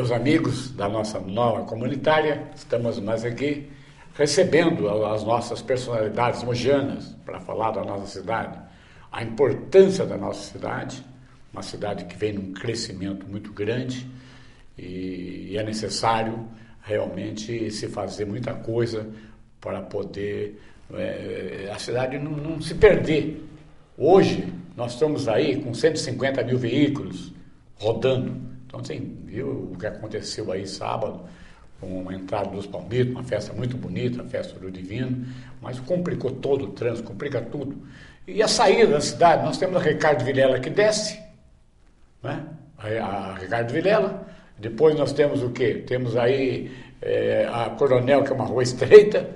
Meus amigos da nossa nova comunitária, estamos nós aqui recebendo as nossas personalidades mogianas para falar da nossa cidade, a importância da nossa cidade, uma cidade que vem num crescimento muito grande e é necessário realmente se fazer muita coisa para poder a cidade não se perder. Hoje nós estamos aí com 150 mil veículos rodando. Então, você viu o que aconteceu aí sábado, com a entrada dos palmitos, uma festa muito bonita, a festa do Divino, mas complicou todo o trânsito, complica tudo. E a saída da cidade, nós temos a Ricardo Vilela que desce, né? A Ricardo Vilela, depois nós temos o quê? Temos aí a Coronel, que é uma rua estreita.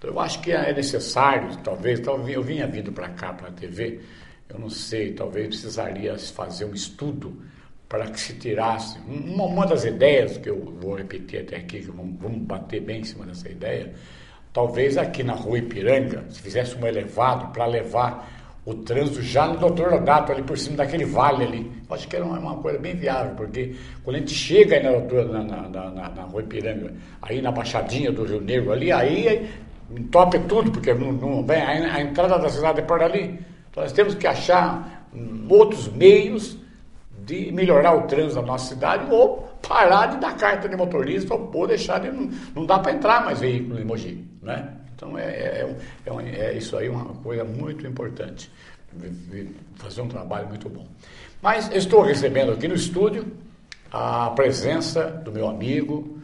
Então, eu acho que é necessário, talvez eu vinha vindo para cá, para a TV, eu não sei, talvez precisaria fazer um estudo para que se tirasse uma das ideias que eu vou repetir até aqui, que vamos bater bem em cima dessa ideia, talvez aqui na rua Ipiranga, se fizesse um elevado para levar o trânsito já no Doutor Lodato, ali por cima daquele vale ali. Eu acho que era uma coisa bem viável, porque quando a gente chega aí na rua Ipiranga, aí na Baixadinha do Rio Negro ali, aí entope tudo, porque não vem, a entrada da cidade é por ali. Então nós temos que achar outros meios de melhorar o trânsito da nossa cidade ou parar de dar carta de motorista ou deixar de... Não dá para entrar mais veículo em Mogi, né? Então isso aí é uma coisa muito importante, fazer um trabalho muito bom. Mas eu estou recebendo aqui no estúdio a presença do meu amigo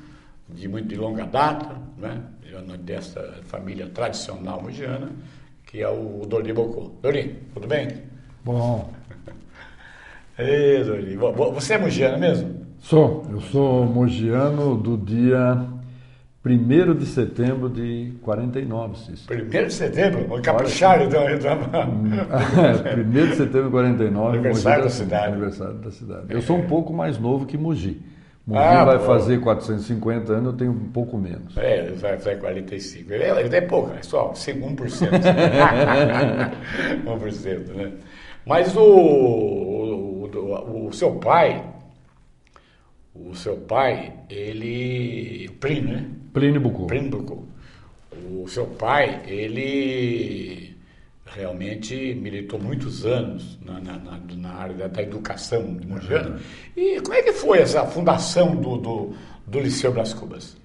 de longa data, né? Dessa família tradicional mogiana, que é o Dori Bocô. Dori, tudo bem? Bom. Ei, Dori, você é mogiano mesmo? Eu sou mogiano do dia 1º de setembro de 49, Cícero. 1º de setembro? Vou caprichar então. 1º de setembro de 49, aniversário da cidade. Aniversário da cidade. Eu sou um pouco mais novo que Mogi. Mogi vai fazer 450 anos, eu tenho um pouco menos. Vai fazer 45. Ele é pouco, é só 1%. 1%, né? Mas o seu pai, ele... Plínio, né? Plínio Bocô. O seu pai, ele realmente militou muitos anos na área da educação de Mogiana. E como é que foi essa fundação do Liceu Brás Cubas?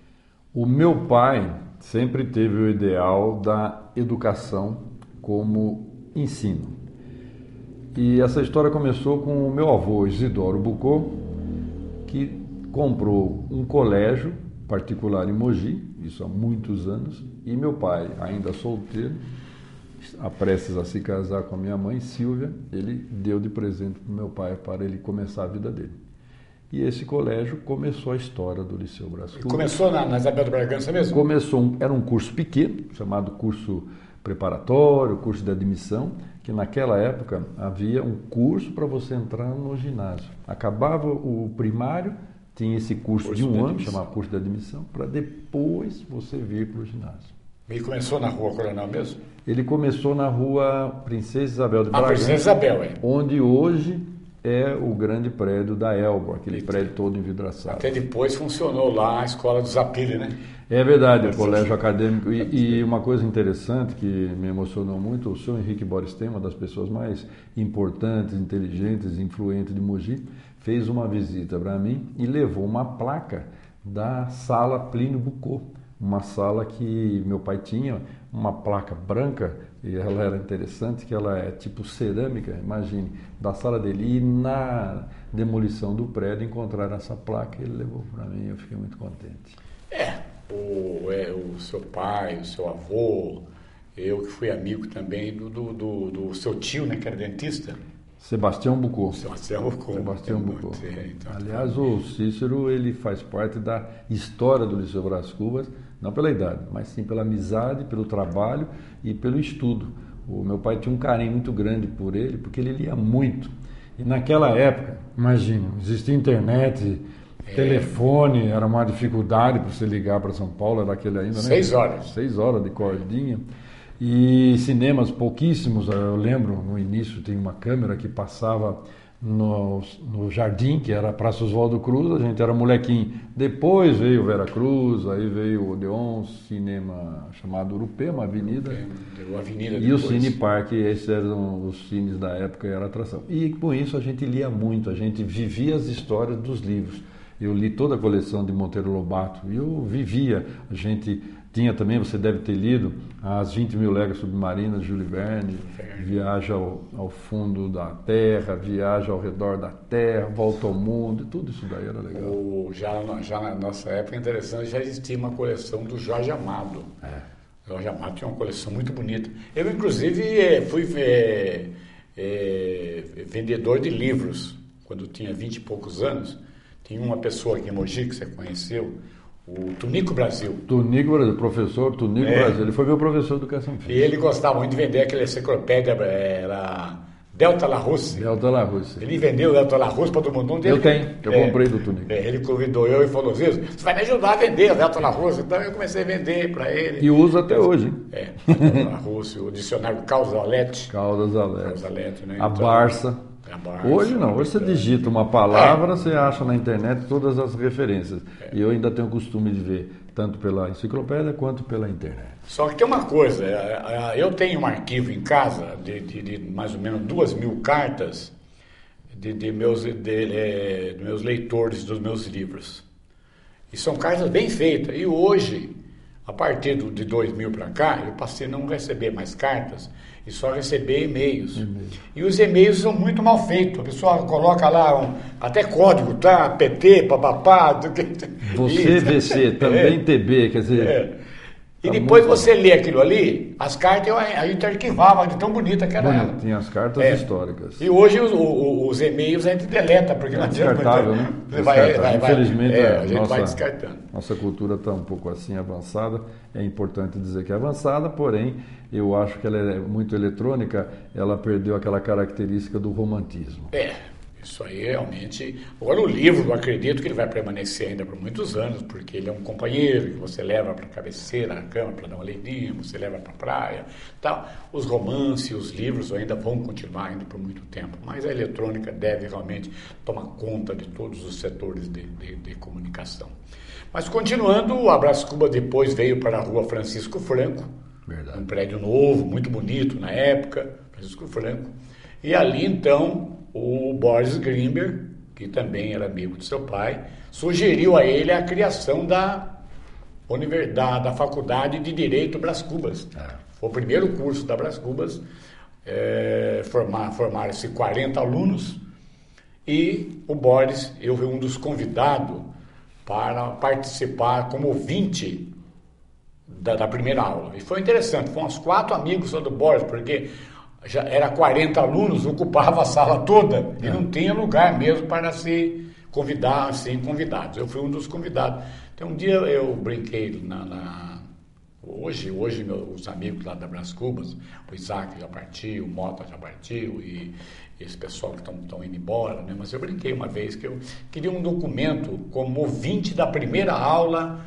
O meu pai sempre teve o ideal da educação como ensino. E essa história começou com o meu avô, Isidoro Bocô, que comprou um colégio particular em Mogi, isso há muitos anos, e meu pai, ainda solteiro, prestes a se casar com a minha mãe, Silvia, ele deu de presente para o meu pai para ele começar a vida dele. E esse colégio começou a história do Liceu Brás Cubas. Começou na Isabel de Bragança mesmo? Era um curso pequeno, chamado curso preparatório, curso de admissão, que naquela época havia um curso para você entrar no ginásio. Acabava o primário, tinha esse curso de um ano, chamado curso de admissão, para depois você vir para o ginásio. E começou na Rua Coronel mesmo? Ele começou na Rua Princesa Isabel de Bragança, Princesa Isabel, onde hoje é o grande prédio da Elbo, aquele prédio todo envidraçado. Até depois funcionou lá a escola do Zapile, né? É verdade, o colégio acadêmico. E uma coisa interessante que me emocionou muito, o senhor Henrique Boristem, uma das pessoas mais importantes, inteligentes, influentes de Mogi, fez uma visita para mim e levou uma placa da sala Plínio Bocô, uma sala que meu pai tinha, uma placa branca, e ela era interessante, que ela é tipo cerâmica, imagine, da sala dele. E na demolição do prédio encontraram essa placa e ele levou para mim, eu fiquei muito contente. O seu pai, o seu avô, eu que fui amigo também do seu tio, né, que era dentista. Sebastião Bocô. Sebastião Bocô. Então, aliás, o Cícero, ele faz parte da história do Liceu Brás Cubas, não pela idade, mas sim pela amizade, pelo trabalho e pelo estudo. O meu pai tinha um carinho muito grande por ele, porque ele lia muito. E naquela época, imagina, existia internet, telefone, era uma dificuldade para você ligar para São Paulo, era aquele ainda, né? 6 horas. 6 horas de cordinha. E cinemas pouquíssimos, eu lembro, no início tem uma câmera que passava no Jardim, que era a Praça Oswaldo Cruz, a gente era molequinho. Depois veio Vera Cruz, aí veio o Odeon, cinema chamado Urupê, uma avenida. Deu avenida e depois. o Cine Parque, esses eram os cines da época, era atração. E com isso a gente lia muito, a gente vivia as histórias dos livros. Eu li toda a coleção de Monteiro Lobato e eu vivia. A gente tinha também, você deve ter lido, As 20 Mil Léguas Submarinas, Júlio Verne, Viaja ao Fundo da Terra, Viaja ao Redor da Terra, Volta ao Mundo, e tudo isso daí era legal. Já na nossa época, interessante, já existia uma coleção do Jorge Amado. Jorge Amado tinha uma coleção muito bonita. Eu, inclusive, fui vendedor de livros quando tinha 20 e poucos anos. Tinha uma pessoa aqui em Mogi que você conheceu, o Tunico Brasil. Tunico Brasil, professor Tunico Brasil. Ele foi meu professor de educação física. E ele gostava muito de vender aquela enciclopédia, era Delta La Russe. Delta La Russe. Ele vendeu o Delta La Russe para todo mundo. Eu comprei do Tunico. Ele convidou eu e falou assim, você vai me ajudar a vender o Delta La Russe. Então eu comecei a vender para ele. E uso até hoje, hein? Delta La Russe, o dicionário Caldas Alete, né? A Barça. Hoje não, hoje você digita uma palavra, você acha na internet todas as referências. E eu ainda tenho o costume de ver, tanto pela enciclopédia quanto pela internet. Só que tem uma coisa, eu tenho um arquivo em casa de mais ou menos 2.000 cartas de meus leitores dos meus livros. E são cartas bem feitas. E hoje, a partir de 2000 para cá, eu passei a não receber mais cartas e só receber e-mails. E os e-mails são muito mal feitos. A pessoa coloca lá até código, tá? PT, papapá. Você, VC, também TB, quer dizer... E depois você lê aquilo ali, as cartas a gente arquivava de tão bonita que era ela. Tinha as cartas históricas. E hoje os e-mails a gente deleta, porque não adianta. Descartável, né? Infelizmente a gente vai descartando. Nossa cultura está um pouco assim avançada. É importante dizer que é avançada, porém, eu acho que ela é muito eletrônica, ela perdeu aquela característica do romantismo. Isso aí realmente... Agora o livro, eu acredito que ele vai permanecer ainda por muitos anos, porque ele é um companheiro que você leva para a cabeceira, na cama, para dar uma leitinha, você leva para a praia, tal. Os romances, os livros ainda vão continuar ainda por muito tempo, mas a eletrônica deve realmente tomar conta de todos os setores de comunicação. Mas continuando, o Brás Cubas depois veio para a Rua Francisco Franco, um prédio novo, muito bonito na época, Francisco Franco, e ali então... O Boris Grimber, que também era amigo de seu pai, sugeriu a ele a criação da Faculdade de Direito Brás Cubas. Foi o primeiro curso da Brás Cubas, formaram-se 40 alunos e o Boris, eu fui um dos convidados para participar como ouvinte da primeira aula. E foi interessante, foram uns 4 amigos só do Boris, porque... já era 40 alunos, ocupava a sala toda e não tinha lugar mesmo para se convidar, assim, convidados. Eu fui um dos convidados. Então, um dia eu brinquei hoje os amigos lá da Brás Cubas, o Isaac já partiu, o Mota já partiu e esse pessoal que estão indo embora, né? Mas eu brinquei uma vez que eu queria um documento como ouvinte da primeira aula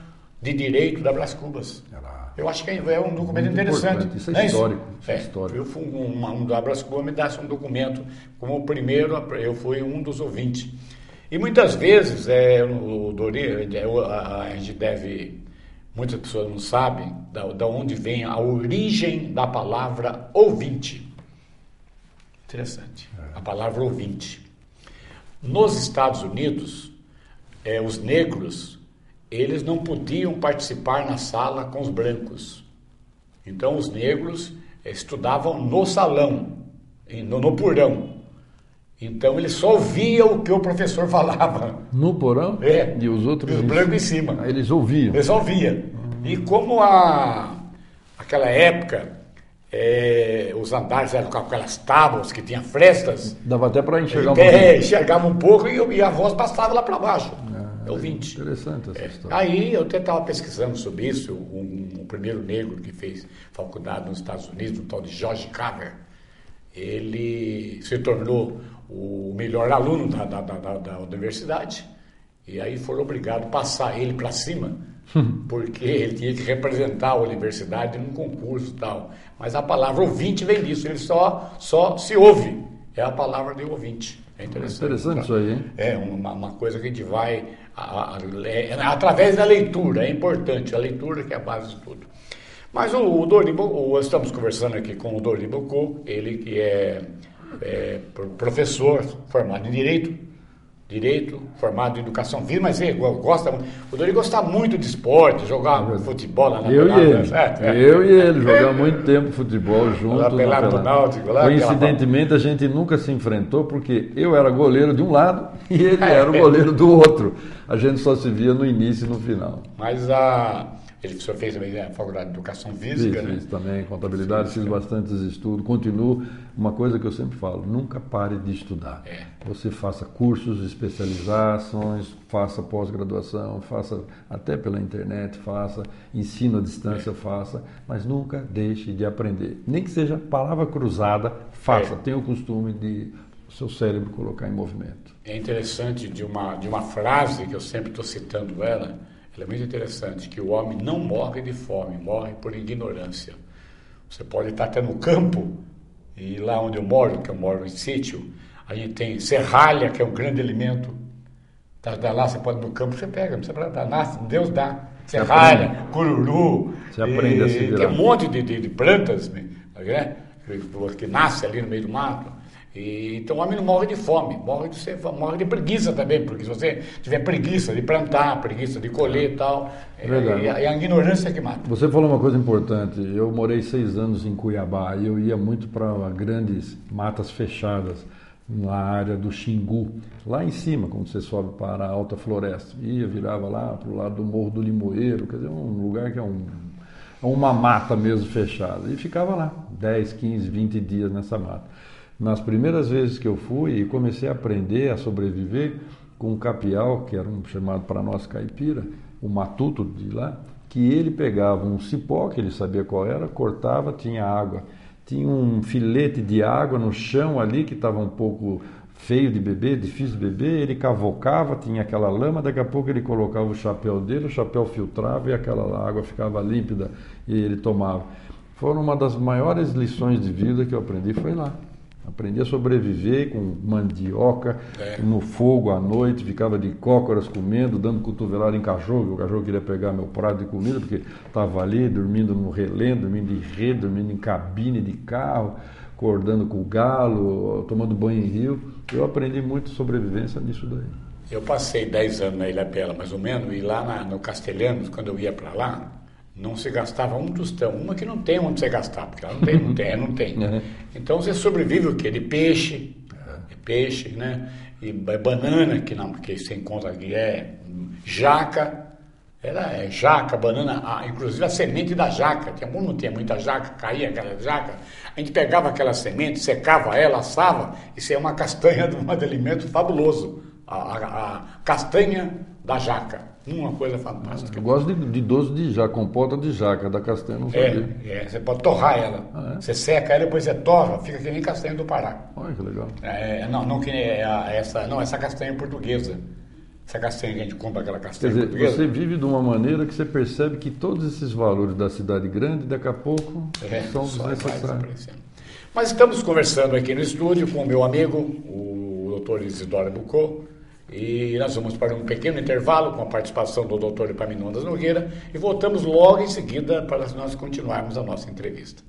de Direito da Brás Cubas. Eu acho que é um documento muito interessante. Isso é histórico. Eu fui um da Brás Cubas me desse um documento como o primeiro, eu fui um dos ouvintes. E muitas vezes, a gente deve, muitas pessoas não sabem da onde vem a origem da palavra ouvinte. Interessante. A palavra ouvinte. Nos Estados Unidos, os negros... eles não podiam participar na sala com os brancos. Então, os negros estudavam no salão, no porão. Então, eles só ouviam o que o professor falava. No porão? E os outros? E os brancos em cima. Eles ouviam? Eles ouviam. E como aquela época, os andares eram com aquelas tábuas que tinham frestas. Dava até para enxergar um pouco. Enxergava um pouco e a voz passava lá para baixo. Ouvinte. Interessante essa história. Aí eu até estava pesquisando sobre isso, o primeiro negro que fez faculdade nos Estados Unidos, um tal de George Carver, ele se tornou o melhor aluno da universidade, e aí foram obrigados a passar ele para cima, porque ele tinha que representar a universidade num concurso e tal. Mas a palavra ouvinte vem disso, ele só se ouve, é a palavra de ouvinte. É interessante. Interessante isso aí, hein? É uma coisa que a gente vai através da leitura, é importante, a leitura que é a base de tudo. Mas o Dorival, estamos conversando aqui com o Dorival Bocô, ele que é professor formado em Direito, formado em Educação Física, mas ele gosta muito. O Dorival gosta muito de esporte, jogar futebol lá na Eu e ele jogamos muito tempo futebol juntos. Lá pelado do Náutico. Coincidentemente, a gente nunca se enfrentou, porque eu era goleiro de um lado e ele era o goleiro do outro. A gente só se via no início e no final. Mas ele só fez também a faculdade de Educação Física, né? Fiz também contabilidade, fiz bastantes estudos, continuo. Uma coisa que eu sempre falo, nunca pare de estudar. Você faça cursos, especializações, faça pós-graduação, faça até pela internet, faça ensino à distância, faça, mas nunca deixe de aprender. Nem que seja palavra cruzada, faça. Tenha o costume de o seu cérebro colocar em movimento. É interessante de uma frase que eu sempre estou citando ela é muito interessante, que o homem não morre de fome, morre por ignorância. Você pode estar até no campo, e lá onde eu moro, que eu moro em sítio, a gente tem serralha, que é um grande alimento. Tá lá, você pode ir no campo, você pega, não precisa plantar, Deus dá. Serralha, cururu, você aprende a se virar. Tem um monte de plantas, né, que nasce ali no meio do mato. Então o homem não morre de fome, morre de preguiça também, porque se você tiver preguiça de plantar, preguiça de colher e tal, é a ignorância que mata. Você falou uma coisa importante, eu morei 6 anos em Cuiabá e eu ia muito para grandes matas fechadas na área do Xingu, lá em cima, quando você sobe para a alta floresta, virava lá para o lado do Morro do Limoeiro, quer dizer, um lugar que é uma mata mesmo fechada, e ficava lá 10, 15, 20 dias nessa mata. Nas primeiras vezes que eu fui e comecei a aprender a sobreviver com um capial, que era chamado para nós caipira, o matuto de lá, que ele pegava um cipó, que ele sabia qual era, cortava, tinha água. Tinha um filete de água no chão ali, que estava um pouco feio de beber, difícil de beber, ele cavocava, tinha aquela lama, daqui a pouco ele colocava o chapéu dele, o chapéu filtrava e aquela água ficava límpida e ele tomava. Foram uma das maiores lições de vida que eu aprendi, foi lá. Aprendi a sobreviver com mandioca, no fogo à noite, ficava de cócoras comendo, dando cotovelada em cachorro, o cachorro queria pegar meu prato de comida, porque estava ali dormindo no relento, dormindo em rede, dormindo em cabine de carro, acordando com o galo, tomando banho em rio. Eu aprendi muito sobrevivência nisso daí. Eu passei 10 anos na Ilha Bela, mais ou menos, e lá no Castelhanos, quando eu ia para lá, não se gastava um tostão. Uma que não tem onde você gastar, porque ela não tem. Então você sobrevive o quê? De peixe, né? E banana, que você encontra aqui, jaca, jaca, banana, inclusive a semente da jaca. Não tinha muita jaca, caía aquela jaca. A gente pegava aquela semente, secava ela, assava, isso é uma castanha de alimento fabuloso. A castanha da jaca. Uma coisa fantástica. Eu gosto de doce de jaca, compota de jaca, da castanha, não sabia. Você pode torrar ela. Você seca ela, depois você torra, fica que nem castanha do Pará. Olha que legal. Essa castanha portuguesa. Essa castanha que a gente compra, aquela castanha portuguesa. Você vive de uma maneira que você percebe que todos esses valores da cidade grande, daqui a pouco, são desnecessários. Mas estamos conversando aqui no estúdio com o meu amigo, o Dr. Isidoro Bocô, e nós vamos para um pequeno intervalo com a participação do Dr. Epaminondas Nogueira e voltamos logo em seguida para nós continuarmos a nossa entrevista.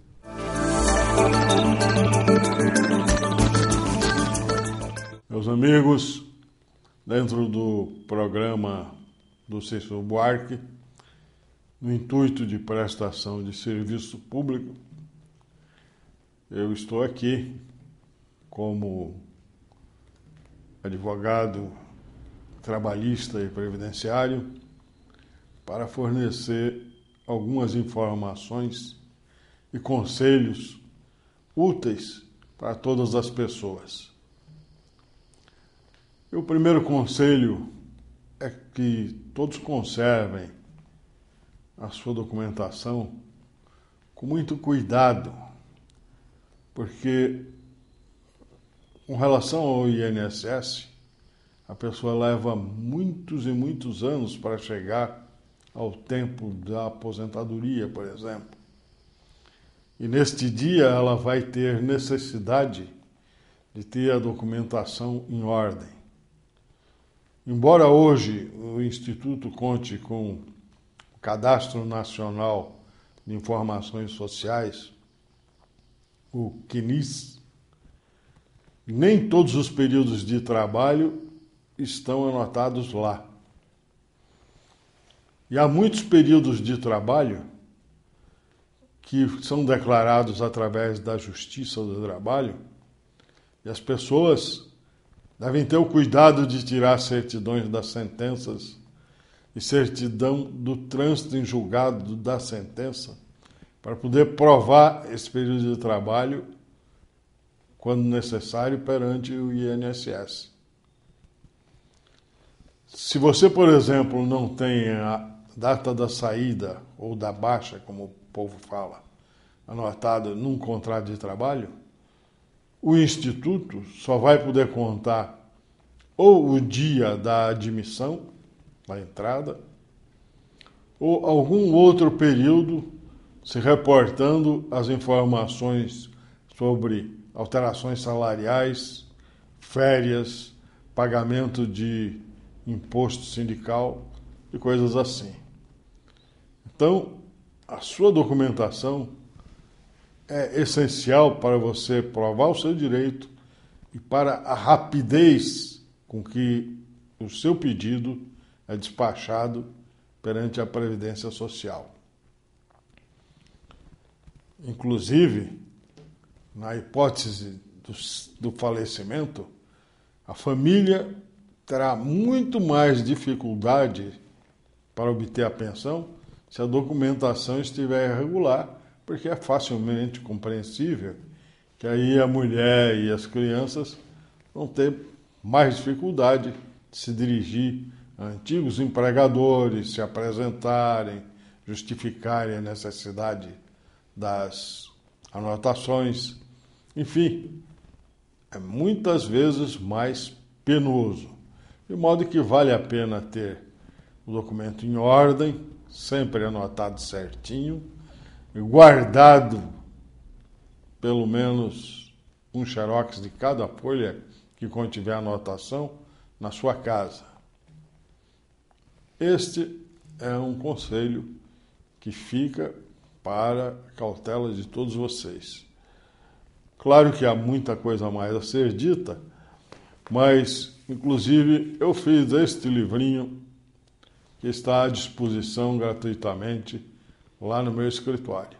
Meus amigos, dentro do programa do Cícero Buarque, no intuito de prestação de serviço público, eu estou aqui como advogado trabalhista e previdenciário para fornecer algumas informações e conselhos úteis para todas as pessoas. E o primeiro conselho é que todos conservem a sua documentação com muito cuidado, porque com relação ao INSS, a pessoa leva muitos e muitos anos para chegar ao tempo da aposentadoria, por exemplo. E neste dia ela vai ter necessidade de ter a documentação em ordem. Embora hoje o Instituto conte com o Cadastro Nacional de Informações Sociais, o CNIS, nem todos os períodos de trabalho estão anotados lá. E há muitos períodos de trabalho que são declarados através da Justiça do Trabalho, e as pessoas devem ter o cuidado de tirar certidões das sentenças e certidão do trânsito em julgado da sentença para poder provar esse período de trabalho quando necessário perante o INSS. Se você, por exemplo, não tem a data da saída ou da baixa, como o povo fala, anotada num contrato de trabalho, o Instituto só vai poder contar ou o dia da admissão, da entrada, ou algum outro período se reportando as informações sobre alterações salariais, férias, pagamento de imposto sindical e coisas assim. Então, a sua documentação é essencial para você provar o seu direito e para a rapidez com que o seu pedido é despachado perante a Previdência Social. Inclusive, na hipótese do falecimento, a família terá muito mais dificuldade para obter a pensão se a documentação estiver irregular, porque é facilmente compreensível que aí a mulher e as crianças vão ter mais dificuldade de se dirigir a antigos empregadores, se apresentarem, justificarem a necessidade das anotações. Enfim, é muitas vezes mais penoso. De modo que vale a pena ter o documento em ordem, sempre anotado certinho, e guardado pelo menos um xerox de cada folha que contiver a anotação na sua casa. Este é um conselho que fica para a cautela de todos vocês. Claro que há muita coisa mais a ser dita, mas, inclusive, eu fiz este livrinho que está à disposição gratuitamente lá no meu escritório.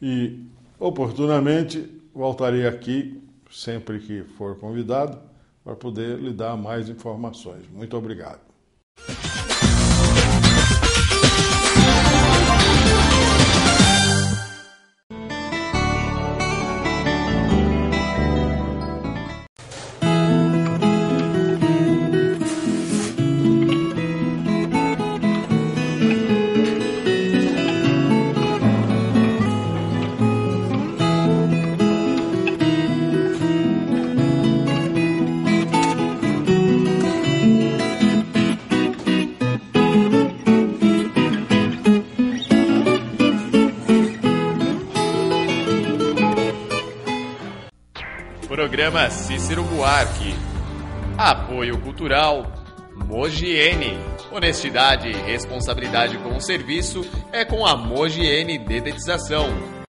E, oportunamente, voltarei aqui, sempre que for convidado, para poder lhe dar mais informações. Muito obrigado. Programa Cícero Buarque. Apoio Cultural Mogiene. Honestidade e responsabilidade com o serviço é com a Mogiene Dedetização.